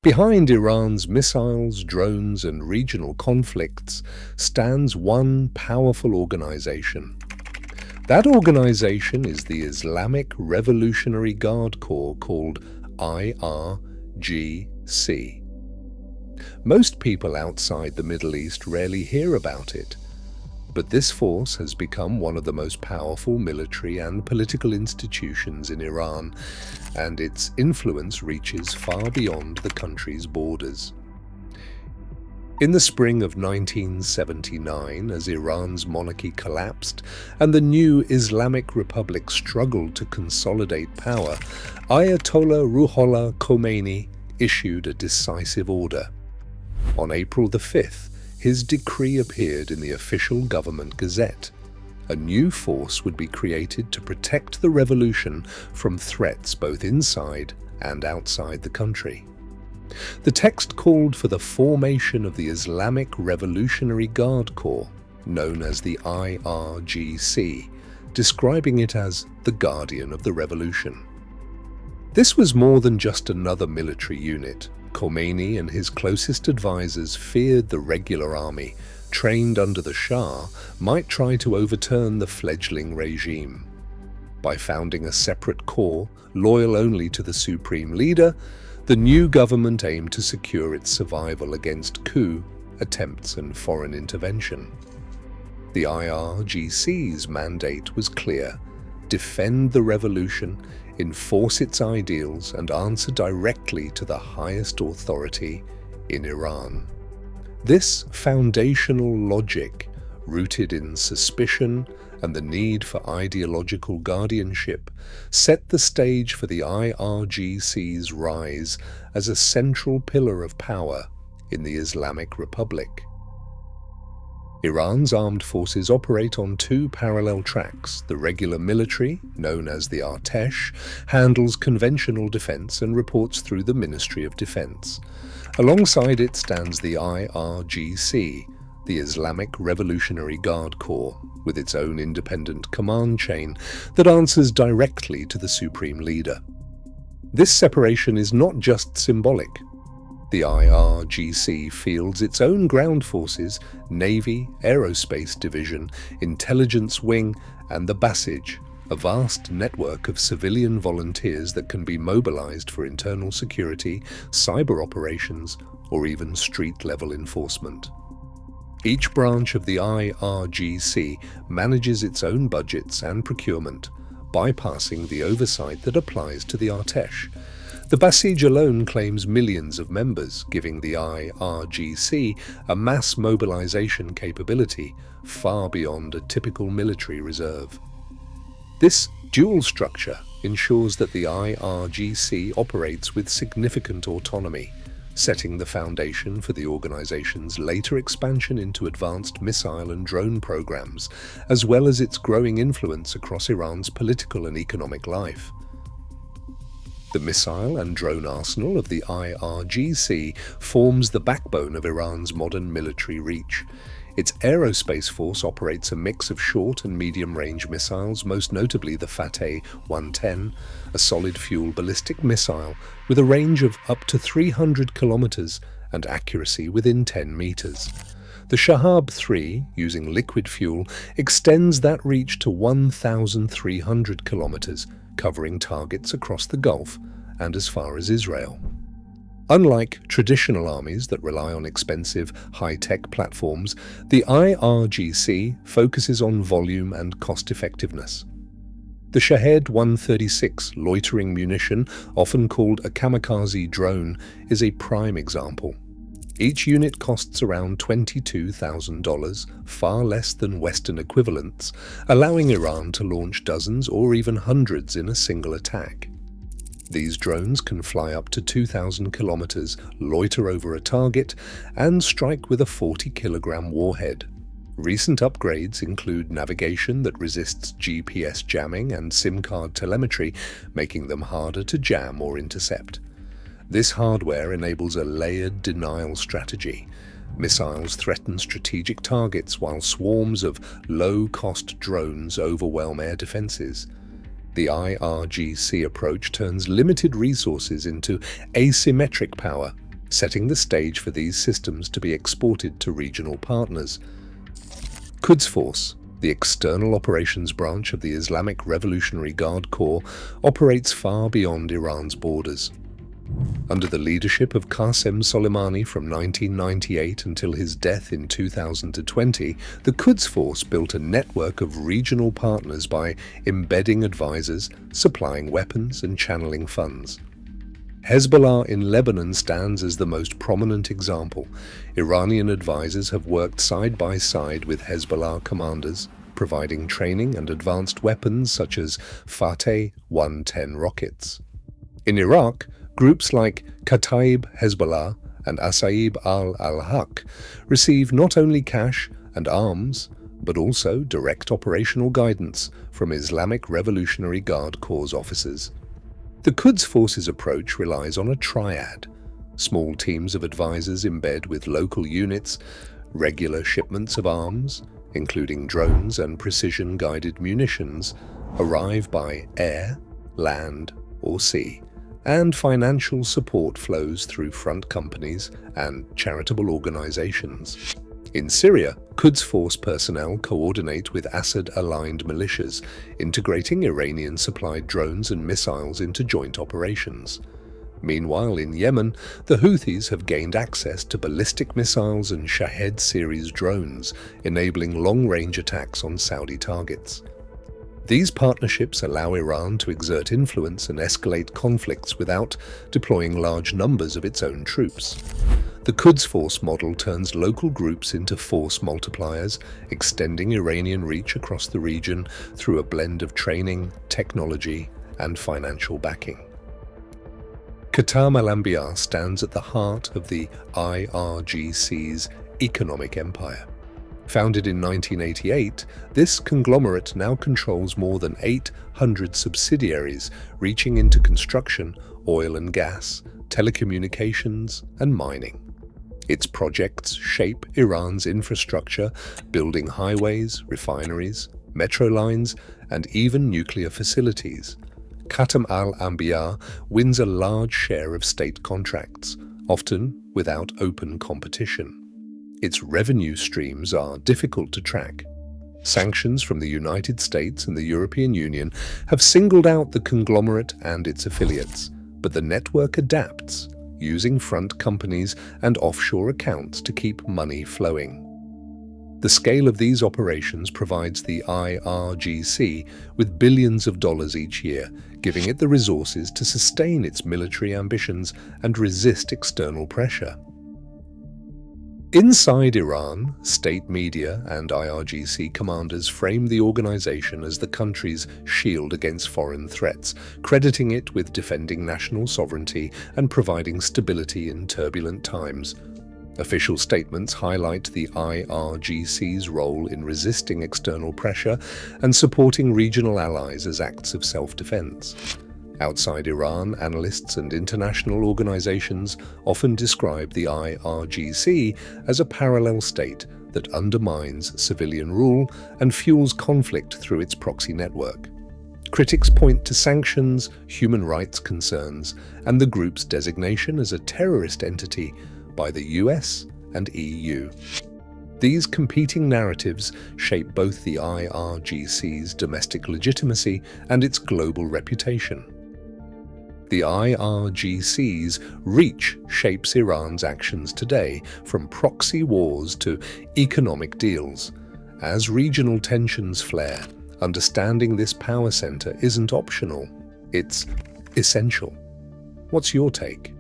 Behind Iran's missiles, drones, and regional conflicts stands one powerful organization. That organization is the Islamic Revolutionary Guard Corps, called IRGC. Most people outside the Middle East rarely hear about it, but this force has become one of the most powerful military and political institutions in Iran, and its influence reaches far beyond the country's borders. In the spring of 1979, as Iran's monarchy collapsed and the new Islamic Republic struggled to consolidate power, Ayatollah Ruhollah Khomeini issued a decisive order. On April the 5th, his decree appeared in the official government gazette. A new force would be created to protect the revolution from threats both inside and outside the country. The text called for the formation of the Islamic Revolutionary Guard Corps, known as the IRGC, describing it as the guardian of the revolution. This was more than just another military unit. Khomeini and his closest advisors feared the regular army, trained under the Shah, might try to overturn the fledgling regime. By founding a separate corps, loyal only to the supreme leader, the new government aimed to secure its survival against coup attempts and foreign intervention. The IRGC's mandate was clear: defend the revolution, enforce its ideals, and answer directly to the highest authority in Iran. This foundational logic, rooted in suspicion and the need for ideological guardianship, set the stage for the IRGC's rise as a central pillar of power in the Islamic Republic. Iran's armed forces operate on two parallel tracks. The regular military, known as the Artesh, handles conventional defense and reports through the Ministry of Defense. Alongside it stands the IRGC, the Islamic Revolutionary Guard Corps, with its own independent command chain that answers directly to the supreme leader. This separation is not just symbolic. The IRGC fields its own ground forces, Navy, Aerospace Division, Intelligence Wing, and the Basij, a vast network of civilian volunteers that can be mobilized for internal security, cyber operations, or even street-level enforcement. Each branch of the IRGC manages its own budgets and procurement, bypassing the oversight that applies to the Artesh. The Basij alone claims millions of members, giving the IRGC a mass mobilization capability far beyond a typical military reserve. This dual structure ensures that the IRGC operates with significant autonomy, setting the foundation for the organization's later expansion into advanced missile and drone programs, as well as its growing influence across Iran's political and economic life. The missile and drone arsenal of the IRGC forms the backbone of Iran's modern military reach. Its aerospace force operates a mix of short and medium-range missiles, most notably the Fateh 110, a solid-fuel ballistic missile with a range of up to 300 kilometers and accuracy within 10 meters. The Shahab-3, using liquid fuel, extends that reach to 1,300 kilometers, covering targets across the Gulf and as far as Israel. Unlike traditional armies that rely on expensive, high-tech platforms, the IRGC focuses on volume and cost-effectiveness. The Shahed 136 loitering munition, often called a kamikaze drone, is a prime example. Each unit costs around $22,000, far less than Western equivalents, allowing Iran to launch dozens or even hundreds in a single attack. These drones can fly up to 2,000 kilometers, loiter over a target, and strike with a 40-kilogram warhead. Recent upgrades include navigation that resists GPS jamming and SIM card telemetry, making them harder to jam or intercept. This hardware enables a layered denial strategy. Missiles threaten strategic targets while swarms of low-cost drones overwhelm air defenses. The IRGC approach turns limited resources into asymmetric power, setting the stage for these systems to be exported to regional partners. Quds Force, the external operations branch of the Islamic Revolutionary Guard Corps, operates far beyond Iran's borders. Under the leadership of Qasem Soleimani from 1998 until his death in 2020, the Quds Force built a network of regional partners by embedding advisors, supplying weapons, and channeling funds. Hezbollah in Lebanon stands as the most prominent example. Iranian advisors have worked side by side with Hezbollah commanders, providing training and advanced weapons such as Fateh 110 rockets. In Iraq, groups like Kataib Hezbollah and Asaib al-Haq receive not only cash and arms, but also direct operational guidance from Islamic Revolutionary Guard Corps officers. The Quds Force's approach relies on a triad: small teams of advisors embed with local units, regular shipments of arms, including drones and precision-guided munitions, arrive by air, land, or sea, and financial support flows through front companies and charitable organizations. In Syria, Quds Force personnel coordinate with Assad-aligned militias, integrating Iranian-supplied drones and missiles into joint operations. Meanwhile, in Yemen, the Houthis have gained access to ballistic missiles and Shahed series drones, enabling long-range attacks on Saudi targets. These partnerships allow Iran to exert influence and escalate conflicts without deploying large numbers of its own troops. The Quds Force model turns local groups into force multipliers, extending Iranian reach across the region through a blend of training, technology, and financial backing. Khatam al-Anbiya stands at the heart of the IRGC's economic empire. Founded in 1988, this conglomerate now controls more than 800 subsidiaries, reaching into construction, oil and gas, telecommunications, and mining. Its projects shape Iran's infrastructure, building highways, refineries, metro lines, and even nuclear facilities. Khatam al-Anbiya wins a large share of state contracts, often without open competition. Its revenue streams are difficult to track. Sanctions from the United States and the European Union have singled out the conglomerate and its affiliates, but the network adapts, using front companies and offshore accounts to keep money flowing. The scale of these operations provides the IRGC with billions of dollars each year, giving it the resources to sustain its military ambitions and resist external pressure. Inside Iran, state media and IRGC commanders frame the organization as the country's shield against foreign threats, crediting it with defending national sovereignty and providing stability in turbulent times. Official statements highlight the IRGC's role in resisting external pressure and supporting regional allies as acts of self-defense. Outside Iran, analysts and international organizations often describe the IRGC as a parallel state that undermines civilian rule and fuels conflict through its proxy network. Critics point to sanctions, human rights concerns, and the group's designation as a terrorist entity by the US and EU. These competing narratives shape both the IRGC's domestic legitimacy and its global reputation. The IRGC's reach shapes Iran's actions today, from proxy wars to economic deals. As regional tensions flare, understanding this power center isn't optional, it's essential. What's your take?